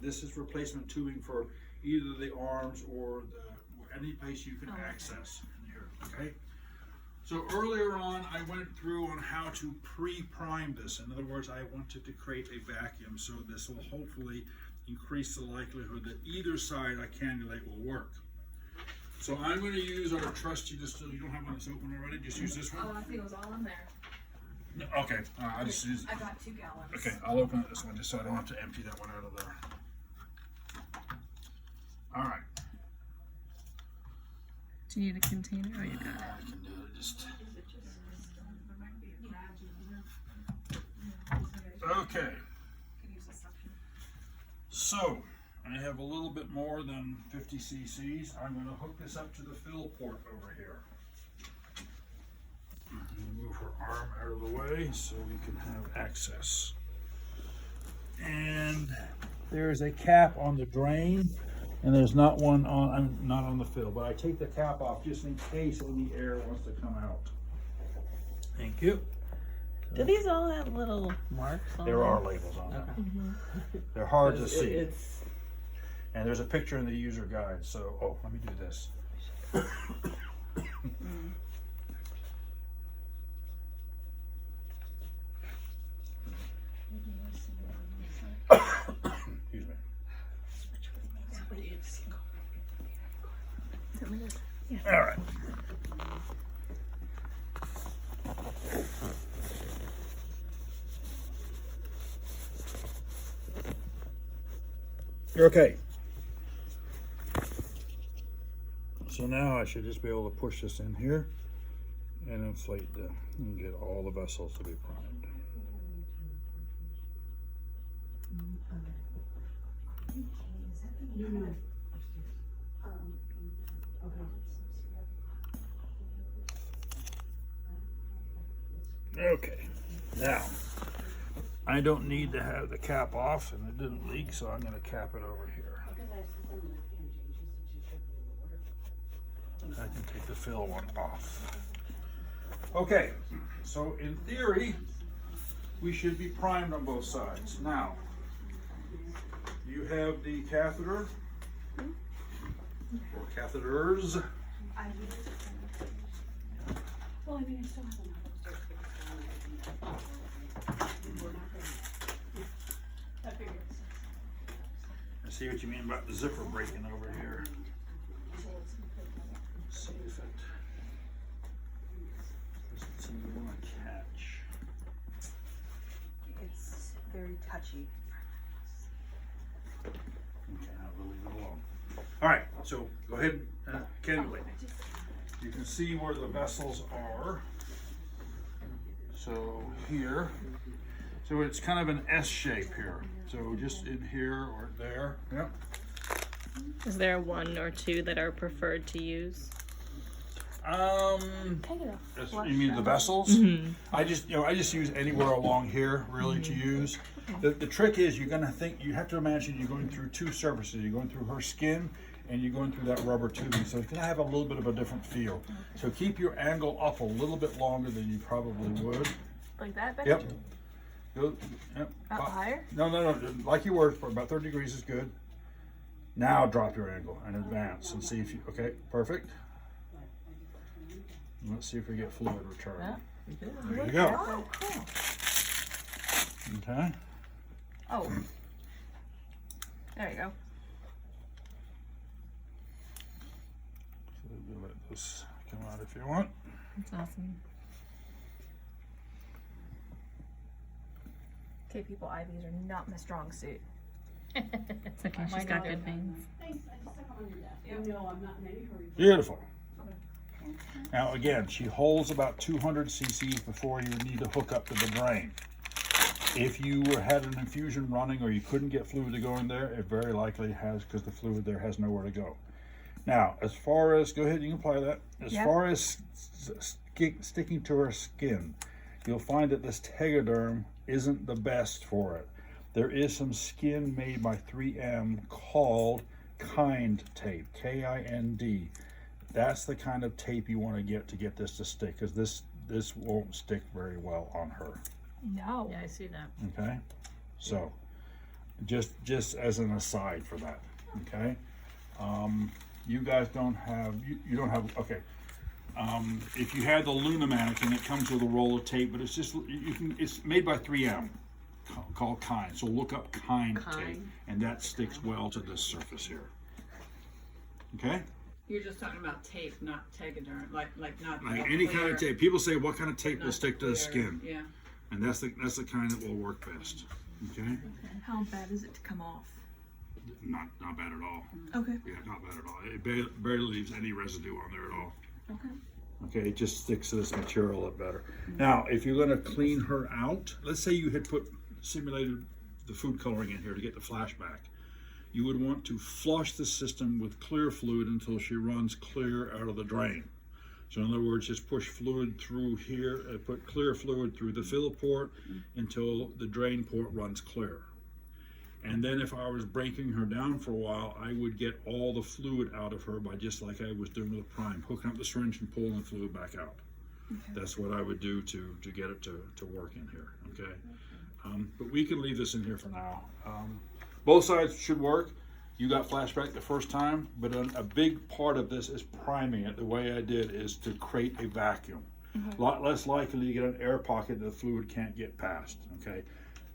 this is replacement tubing for either the arms or any place you can access in here, okay? So earlier on, I went through on how to pre-prime this. In other words, I wanted to create a vacuum, so this will hopefully increase the likelihood that either side I cannulate will work. So I'm going to use our trusty distill. You don't have one that's open already? Just use this one? Oh, I think it was all in there. No, okay, I just use. I got 2 gallons. Okay, I'll open up this one just so I don't have to empty that one out of there. All right. Do you need a container? Oh, you got it. I can do it. Just. Okay. So I have a little bit more than 50 cc's. I'm going to hook this up to the fill port over here. Move her arm out of the way so we can have access. And there's a cap on the drain, and there's not one on. I'm not on the fill, but I take the cap off just in case any air wants to come out. Thank you. Do these all have little marks on There them? are labels on them. They're hard to see. And there's a picture in the user guide. So, oh, let me do this. Excuse me. All right. Okay. So now I should just be able to push this in here and inflate and get all the vessels to be primed. Okay, now I don't need to have the cap off, and it didn't leak, so I'm going to cap it over here. I can take the fill one off. Okay, so in theory, we should be primed on both sides. Now, you have the catheter, or catheters. Well, I mean, I still have enough upstairs. I see what you mean about the zipper breaking over here. Let's see if it doesn't seem to want to catch. It's very touchy. Okay, I'll leave it alone. All right, so go ahead and cannulate. You can see where the vessels are. So here, so it's kind of an S shape here. So just in here or there. Yep. Is there one or two that are preferred to use? Take it off. You mean the vessels? Mm-hmm. I just use anywhere along here really to use. The trick is you have to imagine you're going through two surfaces. You're going through her skin and you're going through that rubber tubing. So it's going to have a little bit of a different feel. So keep your angle up a little bit longer than you probably would. Like that, Becky? Yep. Go, yep. Up higher? No. Like you were, for about 30 degrees is good. Now drop your angle and advance and see if you, okay, perfect. And let's see if we get fluid return. Yeah. There you go. Oh, cool. Okay. Oh. There you go. So you let this come out if you want. That's awesome. Okay, people, IVs are not my strong suit. It's okay, she's got good veins. Thanks, I just stuck them on your desk. You know I'm not in any hurry. Beautiful. Now again, she holds about 200 cc's before you need to hook up to the drain. If you had an infusion running or you couldn't get fluid to go in there, it very likely has, because the fluid there has nowhere to go. Now, as far as, go ahead, you can apply that. As far as sticking to her skin, you'll find that this Tegaderm isn't the best for it. There is some skin made by 3M called Kind tape, K-I-N-D. That's the kind of tape you want to get this to stick, because this won't stick very well on her. No. Yeah, I see that. Okay, so Just as an aside for that, okay? You guys don't have, you don't have, okay. If you had the Luna mannequin, it comes with a roll of tape, but it's just, it's made by 3M, called Kind. So look up Kind tape, and that sticks well to this surface here. Okay? You're just talking about tape, not Tegaderm, like not Like not any clear, kind of tape. People say, what kind of tape will not stick to the clear. skin? Yeah. And that's the kind that will work best. Okay? How bad is it to come off? Not bad at all. Okay. Yeah, not bad at all. It barely leaves any residue on there at all. Okay. Okay, it just sticks to this material a lot better. Now, if you're gonna clean her out, let's say you had simulated the food coloring in here to get the flashback. You would want to flush the system with clear fluid until she runs clear out of the drain. So in other words, just push fluid through here, put clear fluid through the fill port until the drain port runs clear. And then if I was breaking her down for a while, I would get all the fluid out of her by just like I was doing with the prime, hooking up the syringe and pulling the fluid back out. Okay. That's what I would do to get it to work in here, okay? But we can leave this in here for now. Both sides should work. You got flashback the first time, but a big part of this is priming it. The way I did is to create a vacuum. A lot less likely to get an air pocket that the fluid can't get past, okay?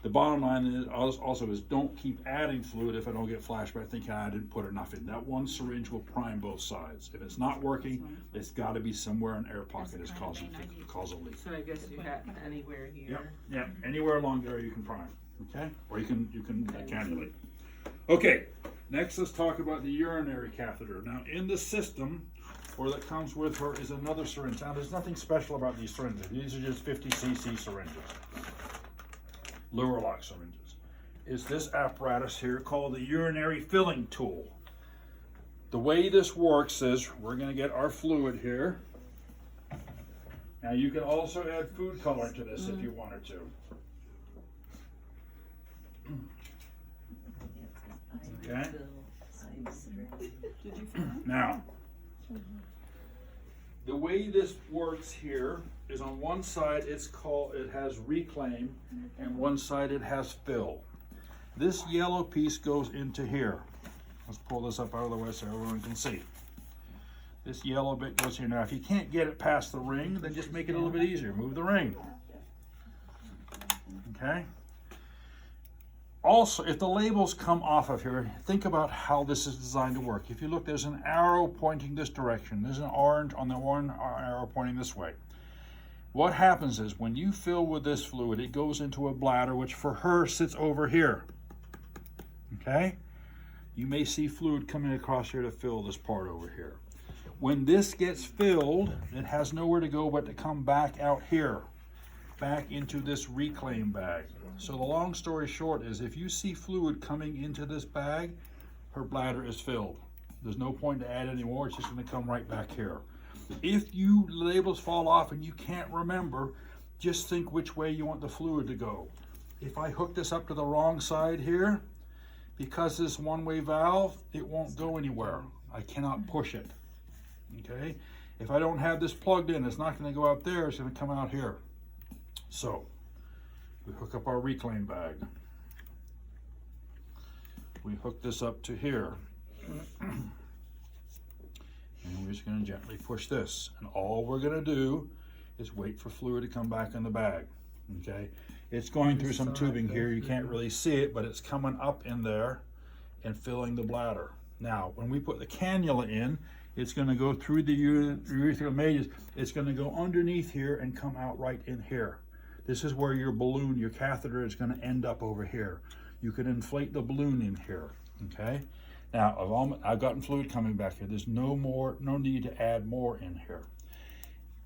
The bottom line is also is don't keep adding fluid if I don't get flashback thinking I didn't put enough in. That one syringe will prime both sides. If it's not working, it's got to be somewhere an air pocket is causing a leak. So I guess you got anywhere here. Yeah, anywhere along there you can prime, okay? Or you can cannulate. Okay, next let's talk about the urinary catheter. Now in the system, or that comes with her, is another syringe. Now there's nothing special about these syringes. These are just 50 cc syringes. Lure lock syringes. Is this apparatus here called the urinary filling tool. The way this works is we're going to get our fluid here. Now you can also add food coloring to this if you wanted to. Okay. Now, the way this works here is on one side it has reclaim, and one side it has fill. This yellow piece goes into here. Let's pull this up out of the way so everyone can see. This yellow bit goes here. Now if you can't get it past the ring, then just make it a little bit easier. Move the ring. Okay? Also, if the labels come off of here, think about how this is designed to work. If you look, there's an arrow pointing this direction. There's an orange on the one arrow pointing this way. What happens is when you fill with this fluid, it goes into a bladder, which for her sits over here. Okay? You may see fluid coming across here to fill this part over here. When this gets filled, it has nowhere to go but to come back out here, back into this reclaim bag. So the long story short is if you see fluid coming into this bag, her bladder is filled. There's no point to add any more, it's just gonna come right back here. If you labels fall off and you can't remember, just think which way you want the fluid to go. If I hook this up to the wrong side here, because this one-way valve, it won't go anywhere. I cannot push it, okay? If I don't have this plugged in, it's not gonna go out there, it's gonna come out here. So, we hook up our reclaim bag. We hook this up to here. And we're just gonna gently push this. And all we're gonna do is wait for fluid to come back in the bag, okay? It's going through some tubing here. You can't really see it, but it's coming up in there and filling the bladder. Now, when we put the cannula in, it's gonna go through the urethral mages. It's gonna go underneath here and come out right in here. This is where your balloon, your catheter is gonna end up over here. You could inflate the balloon in here, okay? Now, I've gotten fluid coming back here. There's no need to add more in here.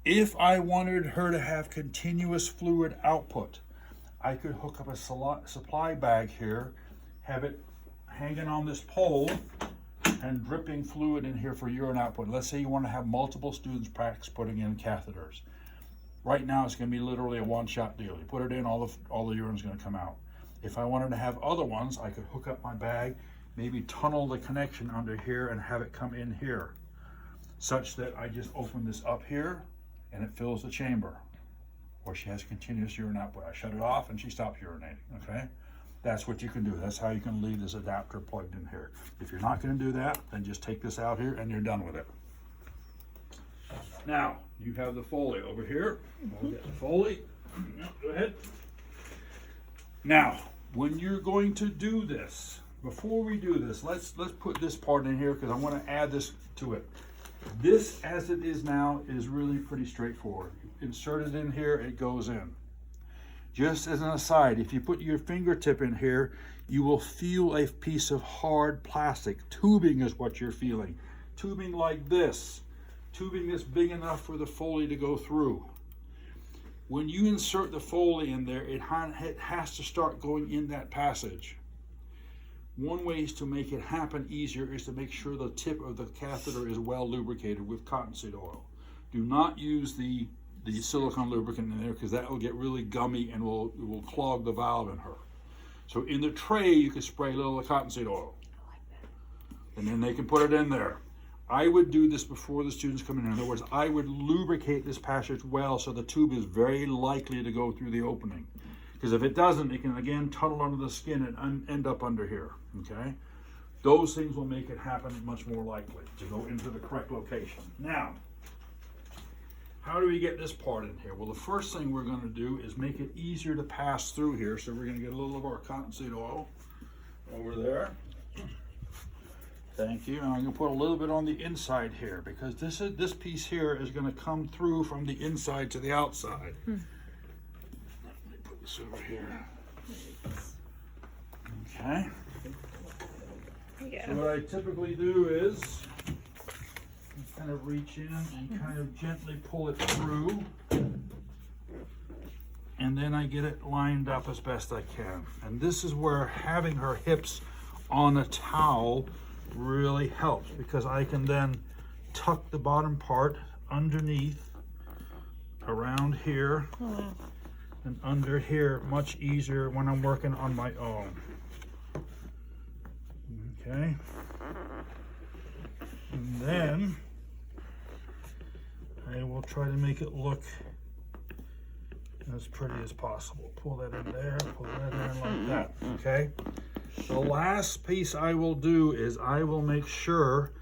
If I wanted her to have continuous fluid output, I could hook up a supply bag here, have it hanging on this pole and dripping fluid in here for urine output. Let's say you want to have multiple students practice putting in catheters. Right now it's going to be literally a one-shot deal. You put it in, all the urine's going to come out. If I wanted to have other ones, I could hook up my bag, maybe tunnel the connection under here and have it come in here, such that I just open this up here and it fills the chamber, or she has continuous urine output. I shut it off and she stops urinating, okay? that's what you can do. That's how you can leave this adapter plugged in here. If you're not going to do that, then just take this out here and you're done with it. Now, you have the Foley over here. We'll get the Foley. Go ahead. Now, when you're going to do this, before we do this, let's put this part in here because I want to add this to it. This, as it is now, is really pretty straightforward. Insert it in here, it goes in. Just as an aside, if you put your fingertip in here, you will feel a piece of hard plastic. Tubing is what you're feeling. Tubing like this. Tubing that's big enough for the Foley to go through. When you insert the Foley in there, it has to start going in that passage. One way to make it happen easier is to make sure the tip of the catheter is well lubricated with cottonseed oil. Do not use the silicone lubricant in there because that will get really gummy and will clog the valve in her. So in the tray, you can spray a little cottonseed oil. And then they can put it in there. I would do this before the students come in. In other words, I would lubricate this passage well so the tube is very likely to go through the opening. Because if it doesn't, it can again tunnel under the skin and end up under here, okay? Those things will make it happen much more likely to go into the correct location. Now, how do we get this part in here? Well, the first thing we're gonna do is make it easier to pass through here. So we're gonna get a little of our cottonseed oil over there. Thank you. And I'm gonna put a little bit on the inside here because this piece here is gonna come through from the inside to the outside. This over here. Okay. Yeah. So what I typically do is kind of reach in and kind of gently pull it through. And then I get it lined up as best I can. And this is where having her hips on a towel really helps because I can then tuck the bottom part underneath around here. Oh, wow. And under here much easier when I'm working on my own. Okay. And then I will try to make it look as pretty as possible. Pull that in there, pull that in like that, okay? The last piece I will do is I will make sure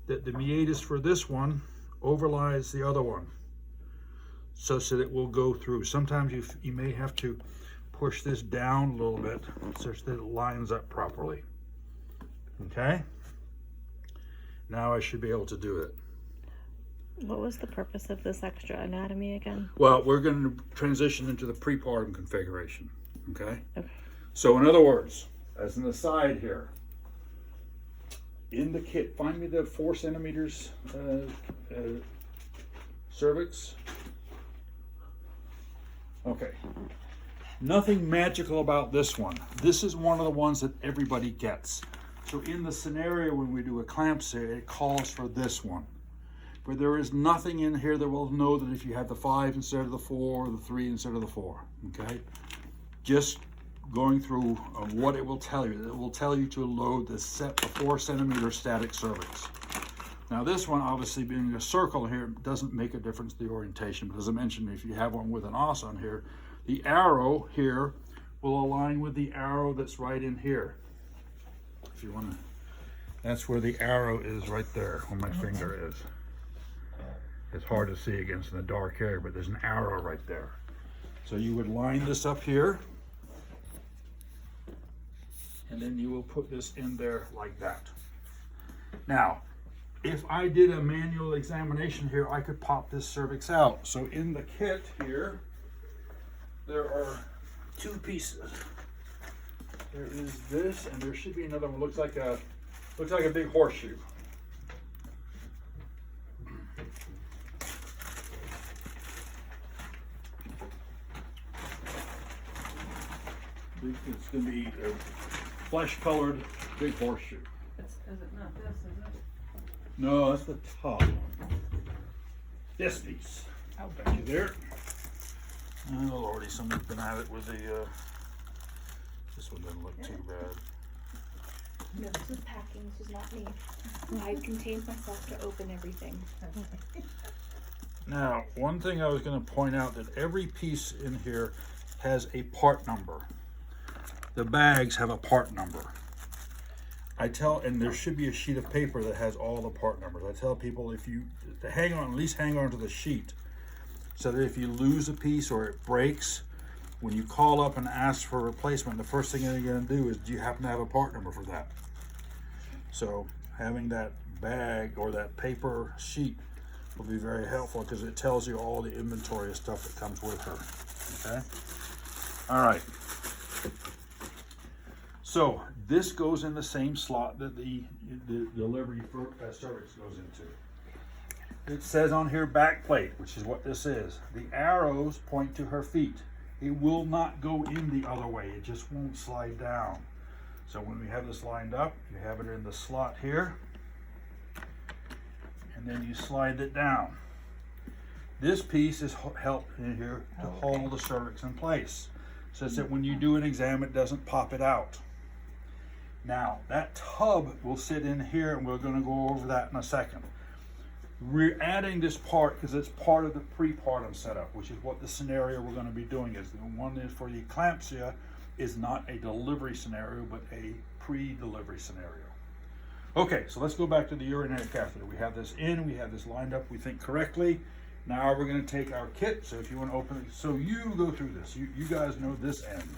that the meatus for this one overlies the other one, such that it will go through. Sometimes you may have to push this down a little bit such that it lines up properly. Okay? Now I should be able to do it. What was the purpose of this extra anatomy again? Well, we're going to transition into the prepartum configuration. Okay? Okay. So in other words, as an aside here, in the kit, find me the 4 centimeters cervix. Okay, nothing magical about this one. This is one of the ones that everybody gets. So in the scenario when we do eclampsia, it calls for this one. But there is nothing in here that will know that if you have the 5 instead of the 4, or the 3 instead of the 4, okay? Just going through what it will tell you. It will tell you to load the 4 centimeter static cervix. Now this one, obviously being a circle here, doesn't make a difference to the orientation. But as I mentioned, if you have one with an os on here, the arrow here will align with the arrow that's right in here. If you want to, that's where the arrow is right there, where my finger is. It's hard to see against in the dark area, but there's an arrow right there. So you would line this up here, and then you will put this in there like that. Now, if I did a manual examination here, I could pop this cervix out. So in the kit here, there are 2 pieces. There is this, and there should be another one. Looks like a big horseshoe. It's going to be a flesh-colored big horseshoe. Is it not this, is it? No, that's the top one. This piece. Oh, Thank you there. Oh lordy, someone's been at it with the, this one doesn't look too bad. No, this was packing, this was not me. I contained myself to open everything. Now, one thing I was going to point out that every piece in here has a part number. the bags have a part number. I tell, and there should be a sheet of paper that has all the part numbers. I tell people if you to hang on, at least hang on to the sheet, so that if you lose a piece or it breaks, when you call up and ask for a replacement, the first thing you're going to do is, do you happen to have a part number for that? So having that bag or that paper sheet will be very helpful because it tells you all the inventory of stuff that comes with her. Okay. All right. So this goes in the same slot that the delivery for cervix goes into. It says on here back plate, which is what this is. The arrows point to her feet. It will not go in the other way. It just won't slide down. So when we have this lined up, you have it in the slot here, and then you slide it down. This piece is help in here to hold the cervix in place, so that when you do an exam, it doesn't pop it out. Now, that tub will sit in here, and we're going to go over that in a second. We're adding this part because it's part of the prepartum setup, which is what the scenario we're going to be doing is. The one is for the eclampsia is not a delivery scenario, but a pre-delivery scenario. Okay, so let's go back to the urinary catheter. We have this in, we have this lined up, we think correctly. Now we're going to take our kit, so if you want to open it, so you go through this. You guys know this end.